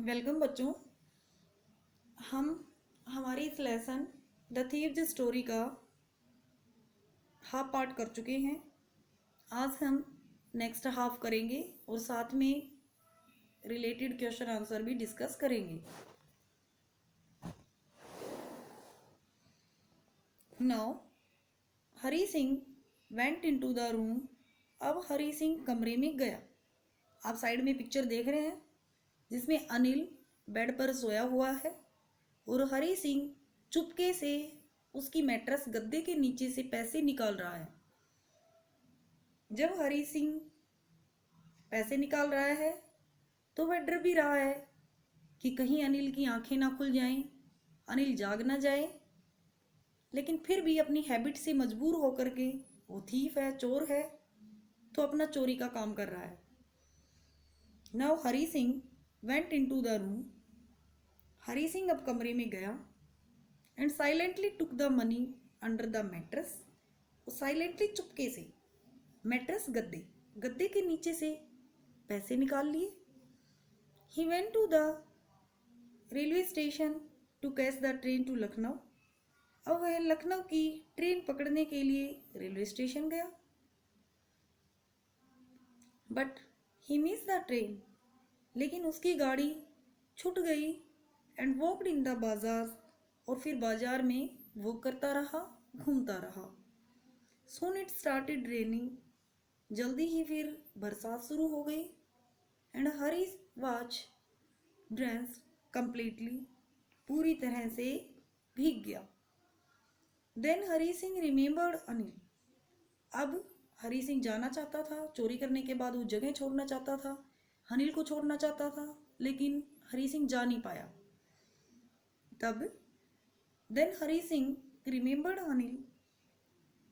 Welcome बच्चों। हम हमारी इस लेसन द थीव्स स्टोरी का हाफ पार्ट कर चुके हैं। आज हम नेक्स्ट हाफ करेंगे और साथ में रिलेटेड क्वेश्चन आंसर भी डिस्कस करेंगे। Now Hari Singh went into the room. अब हरी सिंह कमरे में गया। आप साइड में पिक्चर देख रहे हैं जिसमें अनिल बेड पर सोया हुआ है और हरी सिंह चुपके से उसकी मैट्रेस गद्दे के नीचे से पैसे निकाल रहा है। जब हरी सिंह पैसे निकाल रहा है तो वह डर भी रहा है कि कहीं अनिल की आंखें ना खुल जाएं, अनिल जाग ना जाए। लेकिन फिर भी अपनी हैबिट से मजबूर होकर के, वो थीफ है, चोर है, तो अपना चोरी का काम कर रहा है। Now Hari Singh went into the room. Hari Singh अब कमरे में गया and silently took the money under the mattress. वो साइलेंटली चुपके से मैट्रेस गद्दे के नीचे से पैसे निकाल लिए। He went to the railway station to catch the train to Lucknow. अब वह लखनऊ की ट्रेन पकड़ने के लिए रेलवे स्टेशन गया। But he miss the train. लेकिन उसकी गाड़ी छूट गई एंड वॉकड इन द बाजार। और फिर बाजार में वॉक करता रहा, घूमता रहा। Soon it started raining. जल्दी ही फिर बरसात शुरू हो गई and Hari watch drains completely, पूरी तरह से भीग गया। Then Hari Singh remembered Anil. अब हरी सिंह जाना चाहता था, चोरी करने के बाद वो जगह छोड़ना चाहता था, अनिल को छोड़ना चाहता था, लेकिन हरी सिंह जा नहीं पाया। तब देन हरी सिंह रिमेंबर्ड अनिल।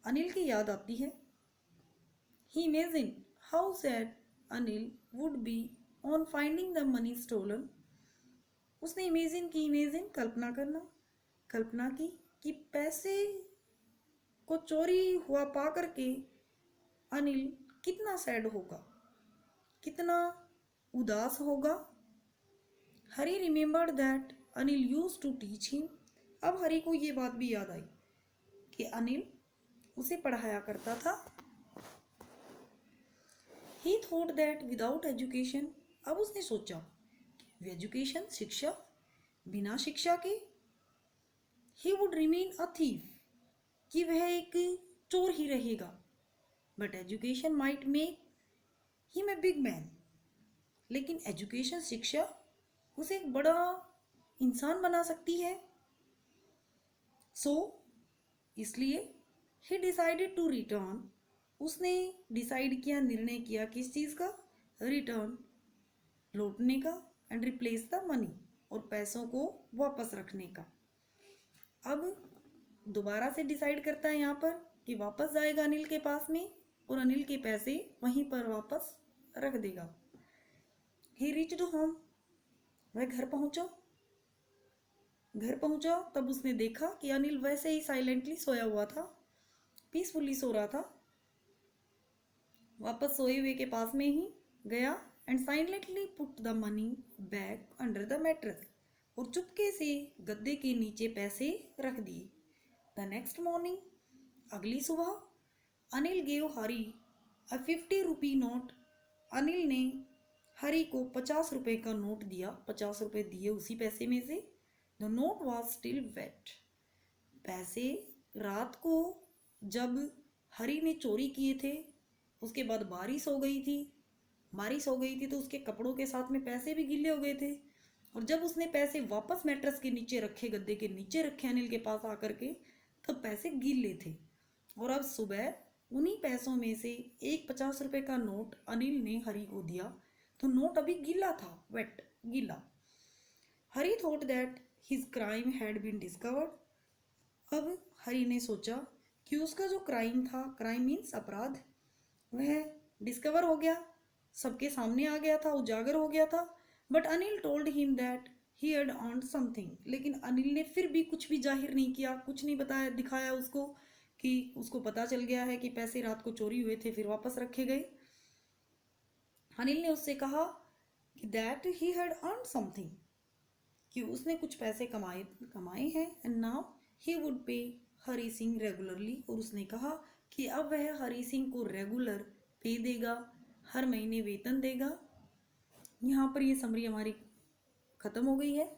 अनिल की याद आती है। He imagine how sad Anil would be on finding the money stolen. उसने इमेजिन कल्पना की कि पैसे को चोरी हुआ पा करके अनिल कितना सैड होगा, कितना उदास होगा। Hari remembered that Anil used to teach him. अब हरी को ये बात भी याद आई कि अनिल उसे पढ़ाया करता था। ही थॉट दैट विदाउट एजुकेशन। अब उसने सोचा एजुकेशन, शिक्षा, बिना शिक्षा के he would remain a thief, कि वह एक चोर ही रहेगा। But education might make him a big man. लेकिन एजुकेशन, शिक्षा, उसे एक बड़ा इंसान बना सकती है। सो इसलिए ही डिसाइडेड टू रिटर्न। उसने डिसाइड किया, निर्णय किया किस चीज़ का? रिटर्न, लौटने का, एंड रिप्लेस द मनी, और पैसों को वापस रखने का। अब दोबारा से डिसाइड करता है यहाँ पर कि वापस जाएगा अनिल के पास में और अनिल के पैसे वहीं पर वापस रख देगा। ही रीच्ड होम। वह घर पहुंचा। तब उसने देखा कि अनिल वैसे ही साइलेंटली सोया हुआ था, पीसफुली सो रहा था। वापस सोए हुए के पास में ही गया and silently put the money back under the mattress, और चुपके से गद्दे के नीचे पैसे रख दिए। द नेक्स्ट मॉर्निंग, अगली सुबह, अनिल गेव हरी अ 50 रुपी नोट। अनिल ने हरी को 50 रुपए का नोट दिया। 50 रुपए दिए उसी पैसे में से। The note was still wet. पैसे रात को जब हरी ने चोरी किए थे, उसके बाद बारिश हो गई थी तो उसके कपड़ों के साथ में पैसे भी गीले हो गए थे। और जब उसने पैसे वापस मैट्रेस के नीचे रखे, गद्दे के नीचे रखे अनिल के पास आकर के, तब पैसे गीले थे। और अब सुबह उन्हीं पैसों में से एक 50 रुपए का नोट अनिल ने हरी को दिया, तो नोट अभी गीला था, वेट, गीला। Hari thought that his crime had been discovered. अब हरी ने सोचा कि उसका जो क्राइम था, क्राइम मीन्स अपराध, वह डिस्कवर हो गया, सबके सामने आ गया था, उजागर हो गया था। But Anil told him that he had earned something. लेकिन अनिल ने फिर भी कुछ भी जाहिर नहीं किया, कुछ नहीं बताया, दिखाया उसको कि उसको पता चल गया है कि पैसे रात को चोरी हुए थे, फिर वापस रखे गए। अनिल ने उससे कहा that he had earn something, कि उसने कुछ पैसे कमाए हैं, एंड नाउ ही वुड पे हरी सिंह रेगुलरली, और उसने कहा कि अब वह हरी सिंह को रेगुलर पे देगा, हर महीने वेतन देगा। यहाँ पर ये समरी हमारी खत्म हो गई है।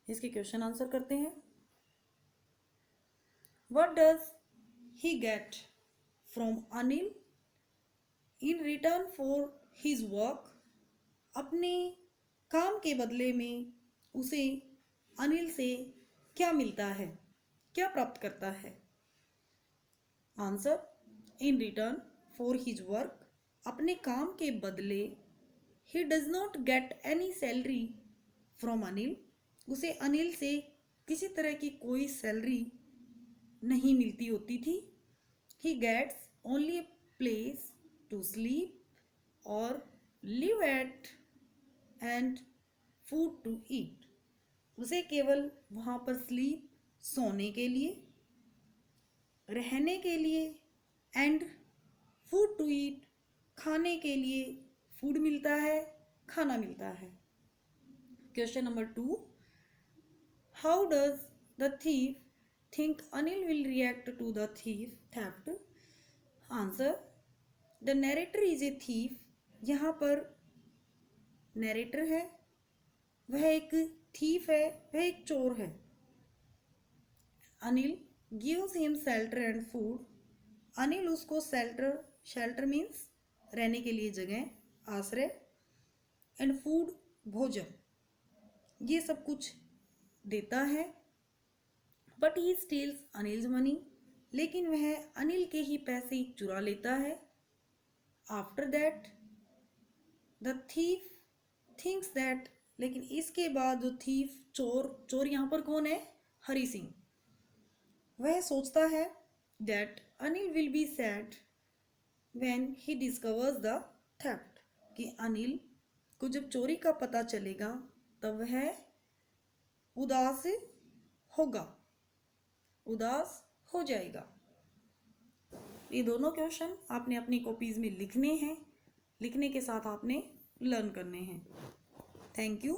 इसके क्वेश्चन आंसर करते हैं। What does he get from Anil in return for his work, अपने काम के बदले में उसे अनिल से क्या मिलता है, क्या प्राप्त करता है। Answer, in return for his work, अपने काम के बदले he does not get any salary from Anil, उसे अनिल से किसी तरह की कोई सैलरी नहीं मिलती होती थी। He gets only a place to sleep और live at and food to eat, उसे केवल वहाँ पर स्लीप सोने के लिए, रहने के लिए, एंड फूड टू ईट खाने के लिए फूड मिलता है, खाना मिलता है। Question number 2, how does the thief think Anil will react to the theft. Answer, the narrator is a thief, यहाँ पर नरेटर है, वह एक थीफ है, वह एक चोर है। Anil gives him shelter and food, Anil उसको शेल्टर मीन्स रहने के लिए जगह, आश्रय, एंड फूड भोजन, ये सब कुछ देता है। But he steals Anil's money, लेकिन वह अनिल के ही पैसे चुरा लेता है। After that the thief thinks that, लेकिन इसके बाद जो थीफ चोर यहाँ पर कौन है, हरी सिंह, वह सोचता है that Anil will be sad when he discovers the theft, कि अनिल को जब चोरी का पता चलेगा तब वह उदास होगा, उदास हो जाएगा। ये दोनों क्वेश्चन आपने अपनी कॉपीज में लिखने हैं, लिखने के साथ आपने लर्न करने हैं। Thank you.